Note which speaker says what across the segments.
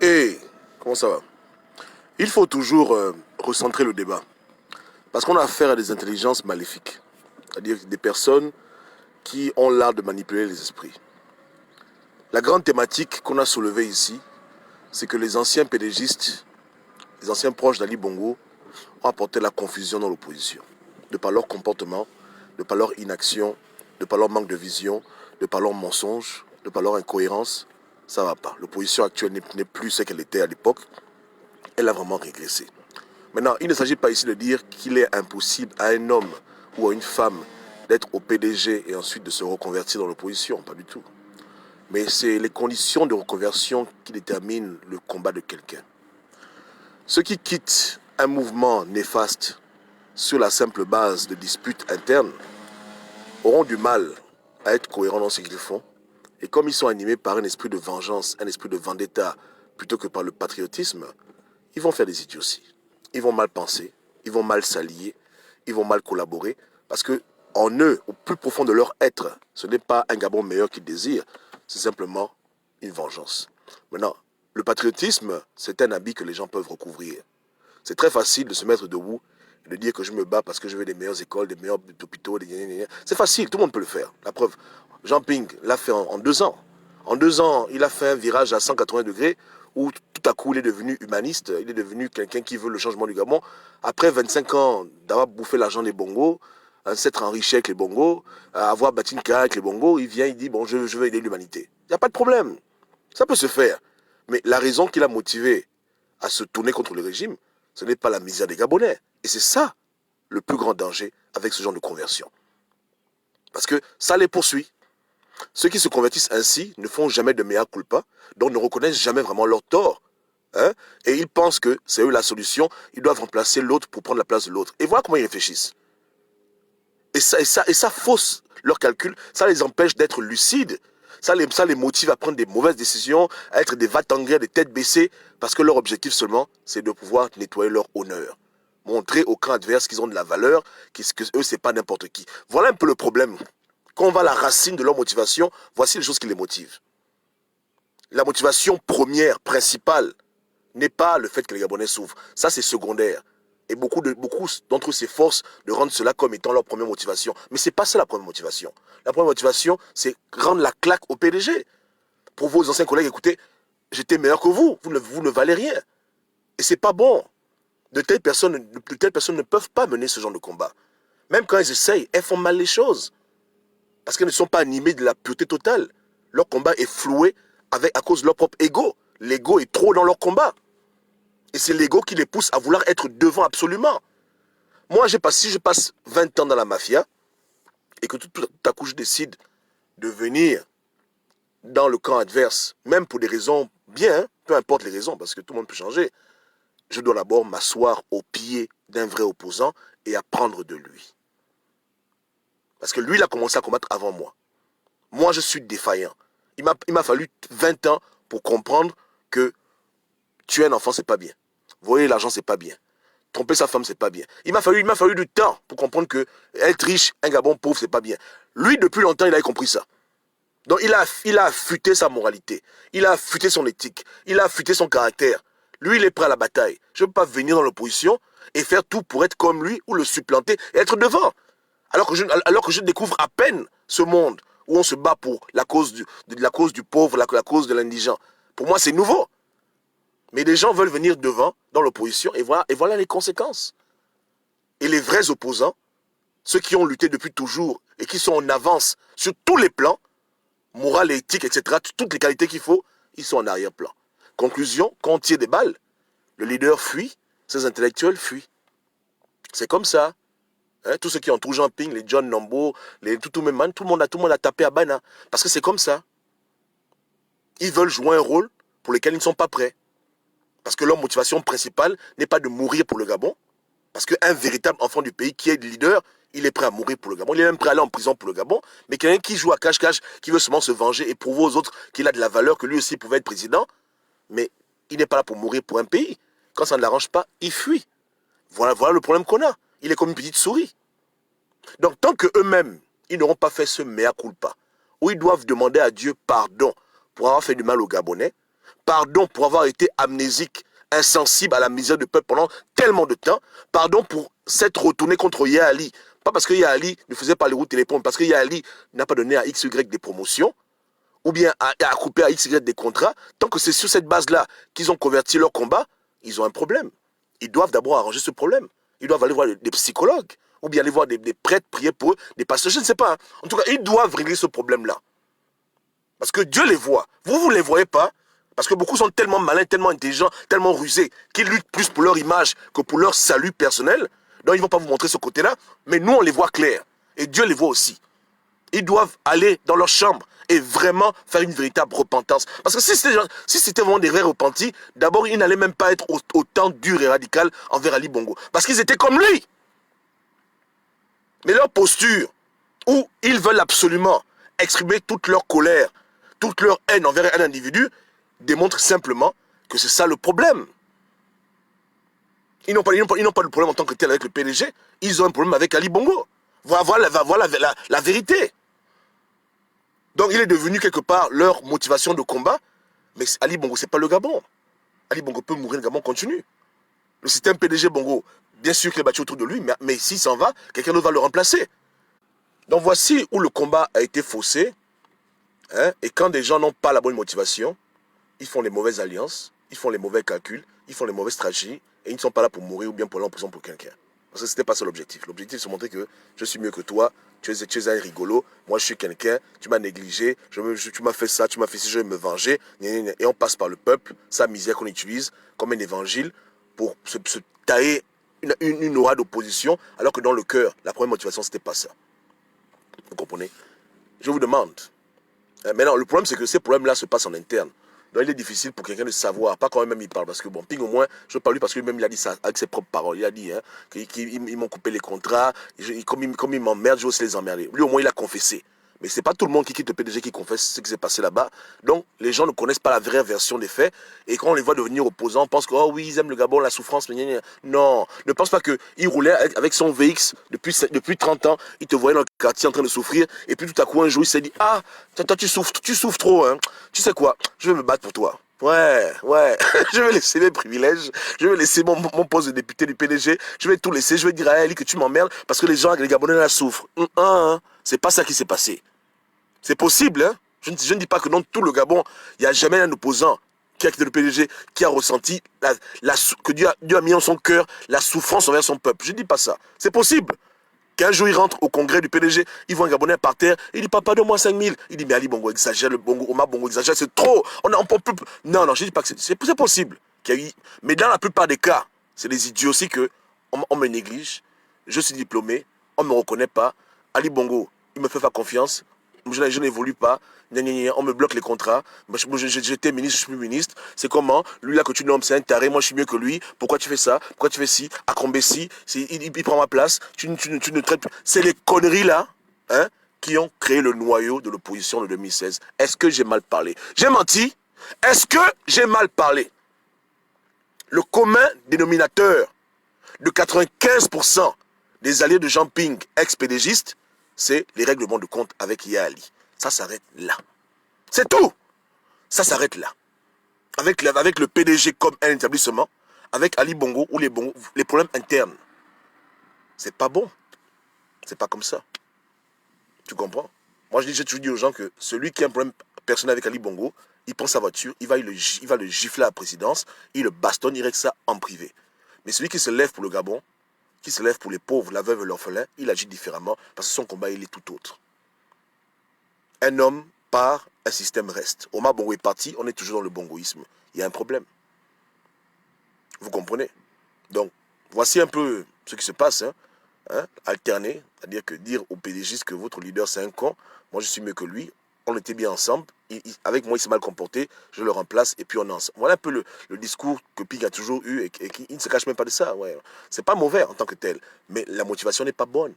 Speaker 1: Et comment ça va? Il faut toujours recentrer le débat. Parce qu'on a affaire à des intelligences maléfiques. C'est-à-dire des personnes qui ont l'art de manipuler les esprits. La grande thématique qu'on a soulevée ici, c'est que les anciens pédégistes, les anciens proches d'Ali Bongo, ont apporté la confusion dans l'opposition. De par leur comportement, de par leur inaction, de par leur manque de vision, de par leur mensonge, de par leur incohérence, ça ne va pas. L'opposition actuelle n'est plus ce qu'elle était à l'époque. Elle a vraiment régressé. Maintenant, il ne s'agit pas ici de dire qu'il est impossible à un homme ou à une femme d'être au PDG et ensuite de se reconvertir dans l'opposition, pas du tout. Mais c'est les conditions de reconversion qui déterminent le combat de quelqu'un. Ceux qui quittent un mouvement néfaste sur la simple base de disputes internes auront du mal à être cohérents dans ce qu'ils font. Et comme ils sont animés par un esprit de vengeance, un esprit de vendetta, plutôt que par le patriotisme, ils vont faire des idioties. Ils vont mal penser, ils vont mal s'allier, ils vont mal collaborer, parce que en eux, au plus profond de leur être, ce n'est pas un Gabon meilleur qu'ils désirent, c'est simplement une vengeance. Maintenant, le patriotisme, c'est un habit que les gens peuvent recouvrir. C'est très facile de se mettre debout et de dire que je me bats parce que je veux des meilleures écoles, des meilleurs hôpitaux, c'est facile, tout le monde peut le faire. La preuve, Jean Ping l'a fait en 2 ans. En 2 ans, il a fait un virage à 180 degrés où tout à coup il est devenu humaniste, il est devenu quelqu'un qui veut le changement du Gabon. Après 25 ans d'avoir bouffé l'argent des bongos, s'être enrichi avec les bongos, avoir bâti une carrière avec les bongos, il vient, il dit bon, je veux aider l'humanité. Il n'y a pas de problème, ça peut se faire. Mais la raison qui l'a motivé à se tourner contre le régime, ce n'est pas la misère des Gabonais. Et c'est ça le plus grand danger avec ce genre de conversion. Parce que ça les poursuit. Ceux qui se convertissent ainsi ne font jamais de mea culpa, donc ne reconnaissent jamais vraiment leur tort. Hein? Et ils pensent que c'est eux la solution, ils doivent remplacer l'autre pour prendre la place de l'autre. Et voilà comment ils réfléchissent. Et ça fausse leur calcul, ça les empêche d'être lucides, ça les motive à prendre des mauvaises décisions, à être des va-t-en-guerre, des têtes baissées, parce que leur objectif seulement, c'est de pouvoir nettoyer leur honneur. Montrer au camp adverse qu'ils ont de la valeur, que eux, c'est pas n'importe qui. Voilà un peu le problème. Quand on va à la racine de leur motivation, voici les choses qui les motivent. La motivation première, principale, n'est pas le fait que les Gabonais souffrent. Ça, c'est secondaire. Et beaucoup d'entre eux s'efforcent de rendre cela comme étant leur première motivation. Mais ce n'est pas ça la première motivation. La première motivation, c'est rendre la claque au PDG. Pour vos anciens collègues, écoutez, j'étais meilleur que vous, vous ne valez rien. Et c'est pas bon. De telles personnes ne peuvent pas mener ce genre de combat. Même quand elles essayent, elles font mal les choses. Parce qu'elles ne sont pas animées de la pureté totale. Leur combat est floué à cause de leur propre ego. L'ego est trop dans leur combat. Et c'est l'ego qui les pousse à vouloir être devant absolument. Moi, si je passe 20 ans dans la mafia, et que tout à coup je décide de venir dans le camp adverse, même pour des raisons bien, hein, peu importe les raisons, parce que tout le monde peut changer, je dois d'abord m'asseoir au pied d'un vrai opposant et apprendre de lui. Parce que lui, il a commencé à combattre avant moi. Moi, je suis défaillant. Il m'a fallu 20 ans pour comprendre que tuer un enfant, c'est pas bien. Voler l'argent, c'est pas bien. Tromper sa femme, c'est pas bien. Il m'a fallu du temps pour comprendre que être riche, un Gabon pauvre, c'est pas bien. Lui, depuis longtemps, il a compris ça. Donc, il a affûté sa moralité. Il a affûté son éthique. Il a affûté son caractère. Lui, il est prêt à la bataille. Je ne peux pas venir dans l'opposition et faire tout pour être comme lui ou le supplanter et être devant. Alors que je découvre à peine ce monde où on se bat pour la cause du pauvre, la cause de l'indigent. Pour moi, c'est nouveau. Mais les gens veulent venir devant, dans l'opposition, et voilà les conséquences. Et les vrais opposants, ceux qui ont lutté depuis toujours et qui sont en avance sur tous les plans, moral, éthique, etc., toutes les qualités qu'il faut, ils sont en arrière-plan. Conclusion, quand on tire des balles, le leader fuit, ses intellectuels fuient. C'est comme ça. Hein, tous ceux qui ont tout Jean Ping, les John Nombo, les tout le monde a tapé à Bana. Parce que c'est comme ça. Ils veulent jouer un rôle pour lequel ils ne sont pas prêts. Parce que leur motivation principale n'est pas de mourir pour le Gabon. Parce qu'un véritable enfant du pays qui est leader, il est prêt à mourir pour le Gabon. Il est même prêt à aller en prison pour le Gabon. Mais quelqu'un qui joue à cache-cache, qui veut seulement se venger et prouver aux autres qu'il a de la valeur, que lui aussi pouvait être président, mais il n'est pas là pour mourir pour un pays. Quand ça ne l'arrange pas, il fuit. Voilà le problème qu'on a. Il est comme une petite souris. Donc tant qu'eux-mêmes, ils n'auront pas fait ce mea culpa, où ils doivent demander à Dieu pardon pour avoir fait du mal aux Gabonais, Pardon pour avoir été amnésique, insensible à la misère du peuple pendant tellement de temps. Pardon pour s'être retourné contre Yaya Ali. Pas parce que Yaya Ali ne faisait pas les routes et les pompes, parce que Yaya Ali n'a pas donné à XY des promotions, ou bien à couper à XY des contrats. Tant que c'est sur cette base-là qu'ils ont converti leur combat, ils ont un problème. Ils doivent d'abord arranger ce problème. Ils doivent aller voir des psychologues, ou bien aller voir des prêtres, prier pour eux, des pasteurs, je ne sais pas. En tout cas, ils doivent régler ce problème-là. Parce que Dieu les voit. Vous ne les voyez pas. Parce que beaucoup sont tellement malins, tellement intelligents, tellement rusés, qu'ils luttent plus pour leur image que pour leur salut personnel. Donc ils ne vont pas vous montrer ce côté-là. Mais nous, on les voit clair. Et Dieu les voit aussi. Ils doivent aller dans leur chambre et vraiment faire une véritable repentance. Parce que si c'était vraiment des vrais repentis, d'abord, ils n'allaient même pas être autant durs et radicaux envers Ali Bongo. Parce qu'ils étaient comme lui. Mais leur posture, où ils veulent absolument exprimer toute leur colère, toute leur haine envers un individu, démontre simplement que c'est ça le problème. Ils n'ont pas de problème en tant que tel avec le PDG, ils ont un problème avec Ali Bongo. Voilà la vérité. Donc il est devenu quelque part leur motivation de combat, mais Ali Bongo, c'est pas le Gabon. Ali Bongo peut mourir, le Gabon continue. Le système PDG Bongo, bien sûr qu'il est battu autour de lui, mais s'il s'en va, quelqu'un d'autre va le remplacer. Donc voici où le combat a été faussé, hein, et quand des gens n'ont pas la bonne motivation, ils font les mauvaises alliances, ils font les mauvais calculs, ils font les mauvaises stratégies, et ils ne sont pas là pour mourir ou bien pour l'empoisonner pour quelqu'un. Parce que ce n'était pas ça l'objectif. L'objectif, c'est de montrer que je suis mieux que toi, tu es un rigolo, moi je suis quelqu'un, tu m'as négligé, tu m'as fait ça, tu m'as fait ci, je vais me venger, et on passe par le peuple, sa misère qu'on utilise comme un évangile pour se tailler une aura d'opposition, alors que dans le cœur, la première motivation, c'était pas ça. Vous comprenez? Je vous demande. Maintenant, le problème, c'est que ces problèmes-là se passent en interne. Donc, il est difficile pour quelqu'un de savoir, pas quand même il parle, parce que bon, Ping au moins, je ne parle lui parce que lui-même il a dit ça avec ses propres paroles. Il a dit hein, qu'ils m'ont coupé les contrats, comme ils m'emmerdent, je vais aussi les emmerder. Lui au moins il a confessé. Mais ce n'est pas tout le monde qui quitte le PDG qui confesse ce qui s'est passé là-bas. Donc, les gens ne connaissent pas la vraie version des faits. Et quand on les voit devenir opposants, on pense que, oh oui, ils aiment le Gabon, la souffrance. Non, ne pense pas qu'il roulait avec son VX depuis 30 ans. Il te voyait dans le quartier en train de souffrir. Et puis tout à coup, un jour, il s'est dit, ah, toi, tu souffres trop. Hein. Tu sais quoi, je vais me battre pour toi. Ouais, je vais laisser mes privilèges, je vais laisser mon poste de député du PDG, je vais tout laisser, je vais dire à Ali que tu m'emmerdes parce que les Gabonais là souffrent. C'est pas ça qui s'est passé. C'est possible, hein. Je ne dis pas que dans tout le Gabon, il n'y a jamais un opposant qui a quitté le PDG, qui a ressenti que Dieu a mis en son cœur la souffrance envers son peuple. Je ne dis pas ça. C'est possible. Qu'un jour, il rentre au congrès du PDG, il voit un Gabonais par terre, il dit, papa, donne-moi 5 000. Il dit, mais Ali Bongo exagère, le Bongo, Omar Bongo exagère, c'est trop. On peut... Non, je ne dis pas que c'est possible. Mais dans la plupart des cas, c'est des idioties que on me néglige, je suis diplômé, on ne me reconnaît pas. Ali Bongo, il me fait pas confiance, je n'évolue pas, on me bloque les contrats, j'étais ministre, je suis plus ministre, c'est comment, lui là que tu nommes, c'est un taré, moi je suis mieux que lui, pourquoi tu fais ça, pourquoi tu fais ci, à Combessi, il prend ma place, tu ne traites plus, c'est les conneries là, hein, qui ont créé le noyau de l'opposition de 2016. Est-ce que j'ai mal parlé? J'ai menti? Est-ce que j'ai mal parlé? Le commun dénominateur de 95% des alliés de Jean Ping, ex-pédégistes, c'est les règlements de compte avec Yaya Ali. Ça s'arrête là. C'est tout. Ça s'arrête là. Avec le PDG comme un établissement, avec Ali Bongo ou les problèmes internes. C'est pas bon. C'est pas comme ça. Tu comprends? Moi, j'ai toujours dit aux gens que celui qui a un problème personnel avec Ali Bongo, il prend sa voiture, il va le gifler à la présidence, il le bastonne, il règle ça en privé. Mais celui qui se lève pour le Gabon, qui se lève pour les pauvres, la veuve et l'orphelin, il agit différemment parce que son combat, il est tout autre. Un homme part, un système reste. Omar Bongo est parti, on est toujours dans le bongoïsme. Il y a un problème. Vous comprenez? Donc, voici un peu ce qui se passe. Alterner, c'est-à-dire que dire au PDG que votre leader c'est un con, moi je suis mieux que lui, on était bien ensemble, avec moi il s'est mal comporté, je le remplace et puis on est ensemble. Voilà un peu le discours que Ping a toujours eu et qu'il ne se cache même pas de ça. Ouais. C'est pas mauvais en tant que tel, mais la motivation n'est pas bonne.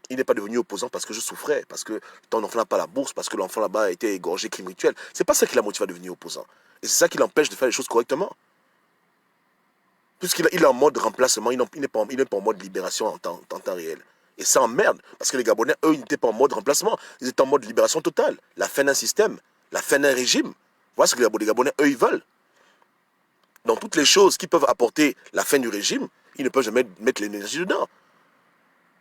Speaker 1: Il n'est pas devenu opposant parce que je souffrais, parce que ton enfant n'a pas la bourse, parce que l'enfant là-bas a été égorgé, crime rituel. C'est pas ça qui l'a motivé à devenir opposant. Et c'est ça qui l'empêche de faire les choses correctement. Puisqu'il est en mode remplacement, il n'est pas en mode libération en temps réel. Et ça emmerde, parce que les Gabonais, eux, ils n'étaient pas en mode remplacement. Ils étaient en mode libération totale. La fin d'un système, la fin d'un régime. Voilà ce que les Gabonais, eux, ils veulent. dans toutes les choses qui peuvent apporter la fin du régime, ils ne peuvent jamais mettre l'énergie dedans.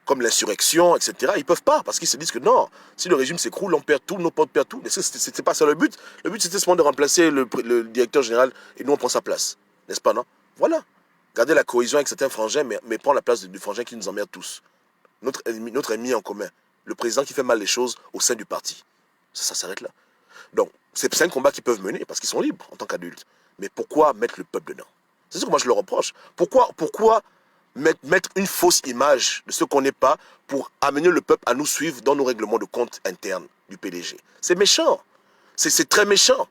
Speaker 1: Comme l'insurrection, etc. Ils ne peuvent pas, parce qu'ils se disent que non, si le régime s'écroule, on perd tout, nos potes perdent tout. Mais ce n'est pas ça le but. Le but, c'était seulement de remplacer le directeur général et nous, on prend sa place. N'est-ce pas, non? Voilà. Garder la cohésion avec certains frangins, mais prendre la place du frangin qui nous emmerde tous. Notre ennemi en commun. Le président qui fait mal les choses au sein du parti. Ça s'arrête là. Donc, c'est un combat qu'ils peuvent mener, parce qu'ils sont libres en tant qu'adultes. Mais pourquoi mettre le peuple dedans? C'est ce que moi je leur reproche. Pourquoi mettre une fausse image de ce qu'on n'est pas pour amener le peuple à nous suivre dans nos règlements de compte internes du PDG? C'est méchant. C'est très méchant.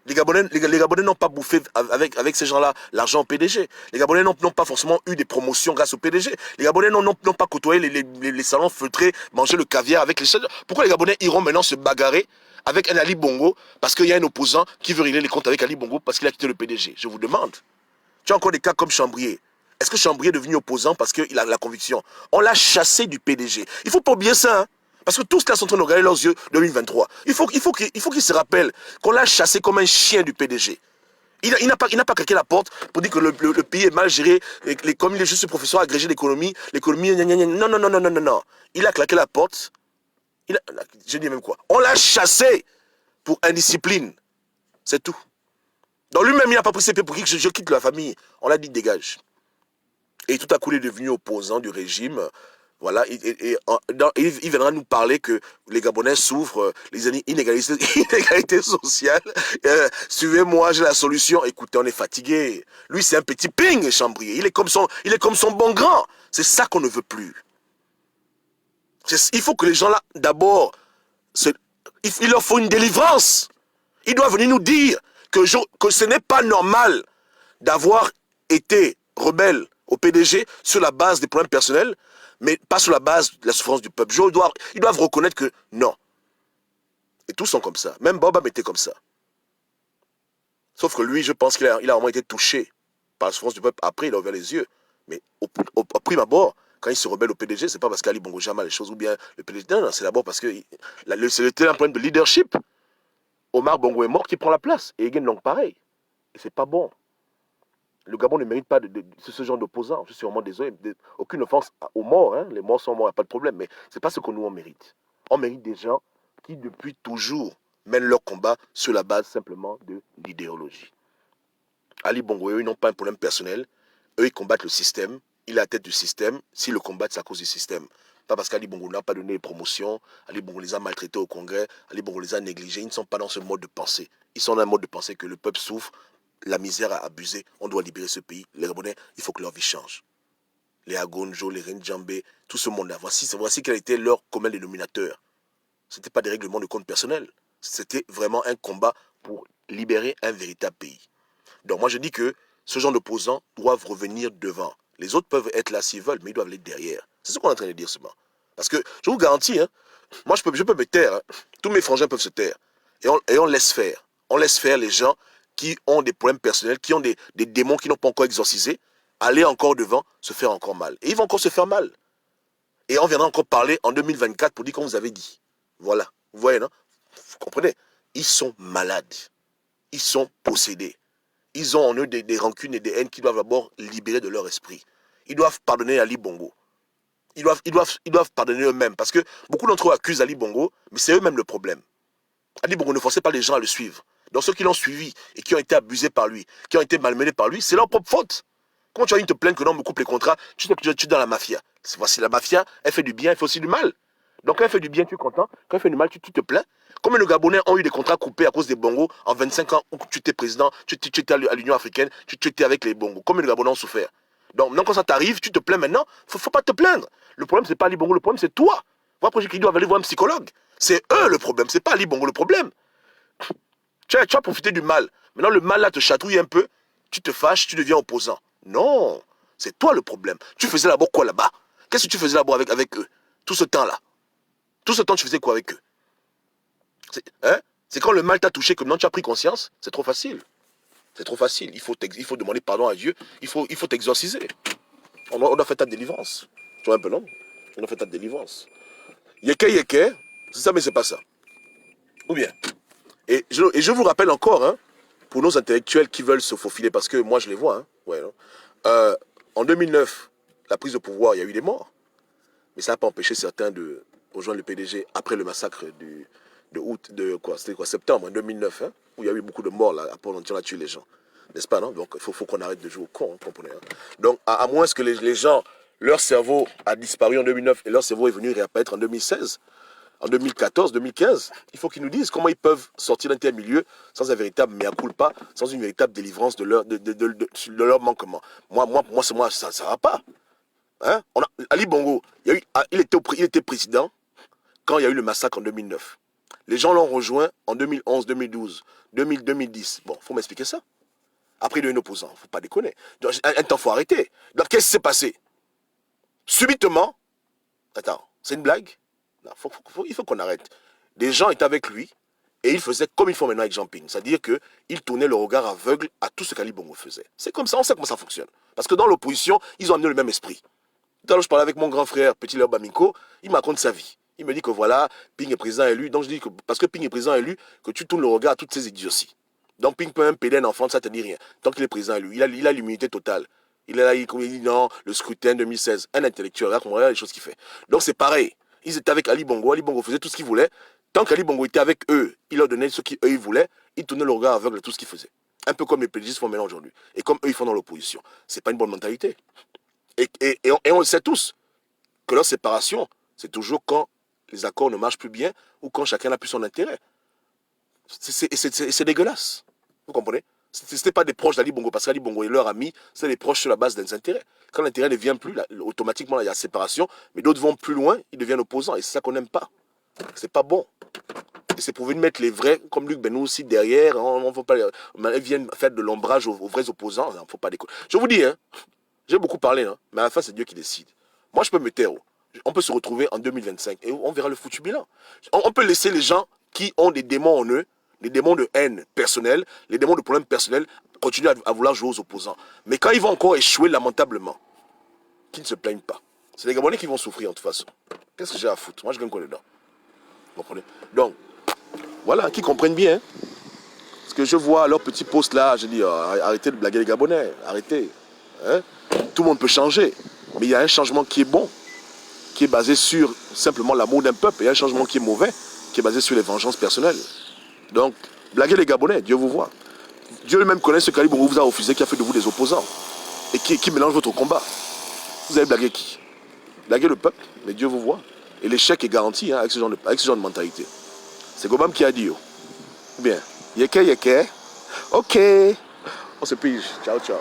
Speaker 1: Les Gabonais n'ont pas bouffé avec ces gens-là l'argent au PDG. Les Gabonais n'ont pas forcément eu des promotions grâce au PDG. Les Gabonais n'ont pas côtoyé les salons feutrés, mangé le caviar avec les chefs. Pourquoi les Gabonais iront maintenant se bagarrer avec un Ali Bongo parce qu'il y a un opposant qui veut régler les comptes avec Ali Bongo parce qu'il a quitté le PDG? Je vous demande. Tu as encore des cas comme Chambrier. Est-ce que Chambrier est devenu opposant parce qu'il a la conviction? On l'a chassé du PDG. Il ne faut pas oublier ça, hein? Parce que tous là sont en train de regarder leurs yeux 2023. Il faut qu'ils se rappellent qu'on l'a chassé comme un chien du PDG. Il n'a pas claqué la porte pour dire que le pays est mal géré, comme il est juste professeur agrégé d'économie, l'économie, non, non, non, non, non, non, non. Il a claqué la porte. Je dis même quoi? On l'a chassé pour indiscipline. C'est tout. Donc lui-même, il n'a pas pris ses pieds pour que je quitte la famille. On l'a dit, dégage. Et tout à coup, il est devenu opposant du régime. Voilà, il viendra nous parler que les Gabonais souffrent les inégalités sociales. Suivez-moi, j'ai la solution. Écoutez, on est fatigué. Lui, c'est un petit ping, Chambrier. Il est comme son bon grand. C'est ça qu'on ne veut plus. Il faut que les gens là, d'abord, il leur faut une délivrance. Ils doivent venir nous dire que ce n'est pas normal d'avoir été rebelle au PDG sur la base des problèmes personnels, mais pas sur la base de la souffrance du peuple. Ils doivent reconnaître que non. Et tous sont comme ça. Même Boba était comme ça. Sauf que lui, je pense qu'il a vraiment été touché par la souffrance du peuple. Après, il a ouvert les yeux. Mais au prime abord, quand il se rebelle au PDG, c'est pas parce qu'Ali Bongo gère mal les choses ou bien le PDG. Non, c'est d'abord parce que c'était un problème de leadership. Omar Bongo est mort, qui prend la place. Et Egen donc pareil. Et c'est pas bon. Le Gabon ne mérite pas ce genre d'opposants. Je suis vraiment désolé. Aucune offense aux morts. Hein. Les morts sont morts, il n'y a pas de problème. Mais ce n'est pas ce que nous, on mérite. On mérite des gens qui, depuis toujours, mènent leur combat sur la base simplement de l'idéologie. Ali Bongo, eux, ils n'ont pas un problème personnel. Eux, ils combattent le système. Il est à la tête du système. S'ils le combattent, c'est à cause du système. Pas parce qu'Ali Bongo n'a pas donné les promotions. Ali Bongo les a maltraités au Congrès. Ali Bongo les a négligés. Ils ne sont pas dans ce mode de pensée. Ils sont dans un mode de pensée que le peuple souffre. La misère a abusé, on doit libérer ce pays. Les Gabonais, il faut que leur vie change. Les Agonjo, les Rendjambé, tout ce monde-là, voici quel était leur commun dénominateur. Ce n'était pas des règlements de compte personnel. C'était vraiment un combat pour libérer un véritable pays. Donc moi je dis que ce genre d'opposants doivent revenir devant. Les autres peuvent être là s'ils veulent, mais ils doivent être derrière. C'est ce qu'on est en train de dire seulement. Parce que je vous garantis, hein, moi je peux me taire. Hein. Tous mes frangins peuvent se taire. Et on laisse faire. On laisse faire les gens qui ont des problèmes personnels, qui ont des démons qui n'ont pas encore exorcisés, aller encore devant, se faire encore mal. Et ils vont encore se faire mal. Et on viendra encore parler en 2024 pour dire qu'on vous avait dit. Voilà. Vous voyez, non? Vous comprenez? Ils sont malades. Ils sont possédés. Ils ont en eux des rancunes et des haines qu'ils doivent d'abord libérer de leur esprit. Ils doivent pardonner Ali Bongo. Ils doivent pardonner eux-mêmes. Parce que beaucoup d'entre eux accusent Ali Bongo, mais c'est eux-mêmes le problème. Ali Bongo ne forçait pas les gens à le suivre. Donc ceux qui l'ont suivi et qui ont été abusés par lui, qui ont été malmenés par lui, c'est leur propre faute. Comment tu vas te plaindre que l'on me coupe les contrats? Tu es dans la mafia. Voici la mafia, elle fait du bien, elle fait aussi du mal. Donc quand elle fait du bien, tu es content. Quand elle fait du mal, tu te plains. Combien de Gabonais ont eu des contrats coupés à cause des bongos en 25 ans où tu étais président, tu étais à l'Union africaine, tu étais avec les bongos? Combien de Gabonais ont souffert? Donc quand ça t'arrive, tu te plains maintenant. Faut pas te plaindre. Le problème, c'est pas Ali Bongo, le problème, c'est toi. Voilà qu'ils doivent aller voir un psychologue. C'est eux le problème, c'est pas Ali Bongo le problème. Tu as profité du mal. Maintenant, le mal là te chatouille un peu. Tu te fâches, tu deviens opposant. Non, c'est toi le problème. Tu faisais d'abord quoi là-bas? Qu'est-ce que tu faisais d'abord avec eux? Tout ce temps-là. Tout ce temps, tu faisais quoi avec eux? C'est quand le mal t'a touché que maintenant tu as pris conscience. C'est trop facile. C'est trop facile. Il faut demander pardon à Dieu. Il faut t'exorciser. On doit faire ta délivrance. Tu vois un peu, non? On doit faire ta délivrance. Yeke, c'est ça, mais c'est pas ça. Ou bien. Et je vous rappelle encore, hein, pour nos intellectuels qui veulent se faufiler, parce que moi je les vois, hein, ouais, non? En 2009, la prise de pouvoir, il y a eu des morts. Mais ça n'a pas empêché certains de rejoindre le PDG après le massacre septembre 2009, hein, où il y a eu beaucoup de morts, là, après on a tué les gens. N'est-ce pas, non? Donc il faut qu'on arrête de jouer au con, hein, comprenez, hein? Donc à moins que les gens, leur cerveau a disparu en 2009 et leur cerveau est venu réapparaître en 2016, en 2014, 2015, il faut qu'ils nous disent comment ils peuvent sortir d'un tel milieu sans un véritable mea culpa, sans une véritable délivrance de leur manquement. Moi, ça ne va pas. Hein? Ali Bongo, il était président quand il y a eu le massacre en 2009. Les gens l'ont rejoint en 2011, 2012, 2010. Bon, il faut m'expliquer ça. Après, il y a eu un opposant, il ne faut pas déconner. Donc, un temps, il faut arrêter. Donc, qu'est-ce qui s'est passé? Subitement, attends, c'est une blague? Non, il faut qu'on arrête. Des gens étaient avec lui et ils faisaient comme ils font maintenant avec Jean Ping. C'est-à-dire qu'ils tournaient le regard aveugle à tout ce qu'Ali Bongo faisait. C'est comme ça, on sait comment ça fonctionne. Parce que dans l'opposition, ils ont amené le même esprit. Tout à l'heure, je parlais avec mon grand frère, Petit Léo Bamiko, il me raconte sa vie. Il me dit que voilà, Ping est président élu. Donc je dis que parce que Ping est président élu, que tu tournes le regard à toutes ces idioties. Donc Ping peut même péder un enfant, ça ne te dit rien. Tant qu'il est président élu, il a l'immunité totale. Il est là, il dit non, le scrutin 2016, un intellectuel, regarde les choses qu'il fait. Donc c'est pareil. Ils étaient avec Ali Bongo faisait tout ce qu'il voulait. Tant qu'Ali Bongo était avec eux, il leur donnait ce qu'eux ils voulaient, ils tournaient le regard aveugle à tout ce qu'ils faisaient. Un peu comme les pédistes font maintenant aujourd'hui. Et comme eux ils font dans l'opposition. C'est pas une bonne mentalité. Et on le sait tous, que leur séparation, c'est toujours quand les accords ne marchent plus bien ou quand chacun n'a plus son intérêt. C'est dégueulasse. Vous comprenez? Ce n'était pas des proches d'Ali Bongo, parce qu'Ali Bongo est leur ami, c'est des proches sur la base des intérêts. Quand l'intérêt ne vient plus, là, automatiquement, il y a séparation, mais d'autres vont plus loin, ils deviennent opposants, et c'est ça qu'on n'aime pas. C'est pas bon. Et c'est pour venir mettre les vrais, comme Luc Bennou aussi derrière, ils viennent faire de l'ombrage aux vrais opposants, il ne faut pas déconner. Je vous dis, hein, j'ai beaucoup parlé, hein, mais à la fin, c'est Dieu qui décide. Moi, je peux me taire. On peut se retrouver en 2025 et on verra le foutu bilan. On peut laisser les gens qui ont des démons en eux, les démons de haine personnelle, les démons de problèmes personnels, continuer à vouloir jouer aux opposants. Mais quand ils vont encore échouer lamentablement, qu'ils ne se plaignent pas. C'est les Gabonais qui vont souffrir en toute façon. Qu'est-ce que j'ai à foutre? Moi, je gagne quoi dedans? Vous comprenez? Donc, voilà, qu'ils comprennent bien. Hein? Parce que je vois leurs petits posts là, je dis, arrêtez de blaguer les Gabonais, arrêtez. Hein? Tout le monde peut changer. Mais il y a un changement qui est bon, qui est basé sur simplement l'amour d'un peuple, et un changement qui est mauvais, qui est basé sur les vengeances personnelles. Donc, blaguez les Gabonais, Dieu vous voit. Dieu lui-même connaît ce qu'Ali Bongo vous a refusé, qui a fait de vous des opposants, et qui mélange votre combat. Vous avez blagué qui? Blaguez le peuple, mais Dieu vous voit. Et l'échec est garanti, hein, avec ce genre de mentalité. C'est Gobam qui a dit. Oh. Bien. Yeke, yeke. Ok. On se pige. Ciao, ciao.